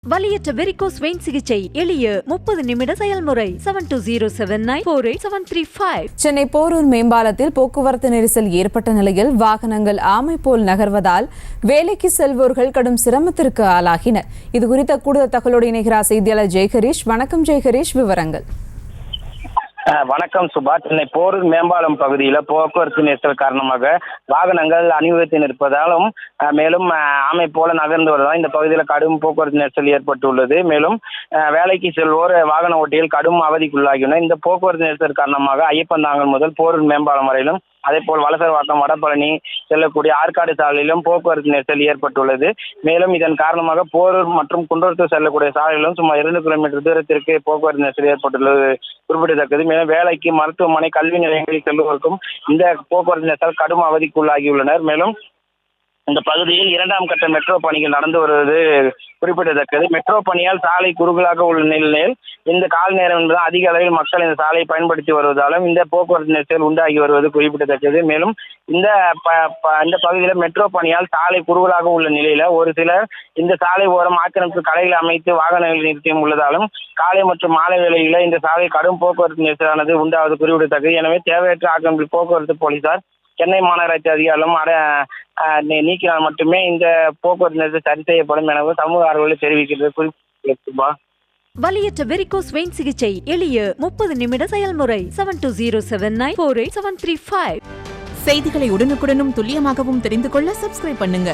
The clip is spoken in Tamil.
வலியற்ற வெரிகோஸ் வெயின் சிகிச்சை எளிய 30 நிமிட செயல்முறை 7279487335. சென்னை போரூர் மேம்பாலத்தில் போக்குவரத்து நெரிசல் ஏற்பட்ட நிலையில் வாகனங்கள் ஆமை போல் நகர்வதால் வேலைக்கு செல்வோர்கள் கடும் சிரமத்திற்கு ஆளாகினர். இதுகுறித்த கூடுதல் தகவலோடு இணைகிறார் செய்தியாளர் ஜெய்ஹரீஷ். வணக்கம் ஜெய்ஹரீஷ், விவரங்கள். வணக்கம் சுபா. சென்னை போரூர் மேம்பாலம் பகுதியில் போக்குவரத்து நெரிசல் காரணமாக வாகனங்கள் அணிவகுத்து நிற்பதாலும் மேலும் ஆமை போல நகர்ந்து வருவதால் இந்த பகுதியில் கடும் போக்குவரத்து நெரிசல் ஏற்பட்டுள்ளது. மேலும் வேலைக்கு செல்வோர் வாகன ஓட்டிகள் கடும் அவதிக்குள்ளாகியுள்ளனர். இந்த போக்குவரத்து நெரிசல் காரணமாக ஐயப்பந்தாங்கல் முதல் போரூர் மேம்பாலம் வரையிலும் அதேபோல் வலசரவாக்கம் வடபழனி செல்லக்கூடிய ஆற்காடு சாலையிலும் போக்குவரத்து நெரிசல் ஏற்பட்டுள்ளது. மேலும் இதன் காரணமாக போரூர் மற்றும் குன்றத்தூர் செல்லக்கூடிய சாலையிலும் சுமார் 2 கிலோமீட்டர் தூரத்திற்கு போக்குவரத்து நெரிசல் ஏற்பட்டுள்ளது குறிப்பிடத்தக்கது. மேலும் வேலைக்கு மருத்துவமனை கல்வி நிலையங்களில் செல்வதற்கும் இந்த போக்குவரத்து நெரிசல் கடும் அவதிக்குள்ளாகியுள்ளனர். மேலும் இந்த பகுதியில் 2ஆம் கட்ட மெட்ரோ பணிகள் நடந்து வருவது குறிப்பிடத்தக்கது. மெட்ரோ பணியால் சாலை குறுகலாக உள்ள நிலையில் இந்த கால நேரம் என்பது அதிக அளவில் மக்கள் இந்த சாலையை பயன்படுத்தி வருவதாலும் இந்த போக்குவரத்து நெரிசல் உண்டாகி வருவது குறிப்பிடத்தக்கது. மேலும் இந்த பகுதியில் மெட்ரோ பணியால் சாலை குறுகலாக உள்ள நிலையில ஒரு சிலர் இந்த சாலை ஓரம் ஆக்கிரமிப்பு கடைகளை அமைத்து வாகனங்கள் நிறுத்தியும் உள்ளதாலும் காலை மற்றும் மாலை வேளைகளில் இந்த சாலை கடும் போக்குவரத்து நெரிசலானது உண்டாவது குறிப்பிடத்தக்கது. எனவே தேவையற்ற ஆக்கிரமிப்பு போக்குவரத்து போலீசார் சென்னை மாநகராட்சி அதிகாரிகளும் நீக்கினால் மட்டுமே இந்த போக்குவரத்து நெரிசல் சரி செய்யப்படும் என சமூக ஆர்வலர்கள் தெரிவிக்கிறது குறிப்பிட்டுள்ளது. வலியற்ற வெரிகோஸ் வெயின் சிகிச்சை எளிய 30 நிமிட செயல்முறை 7279487335. செய்திகளை உடனுக்குடனும் துல்லியமாகவும் தெரிந்து கொள்ள சப்ஸ்கிரைப் பண்ணுங்க.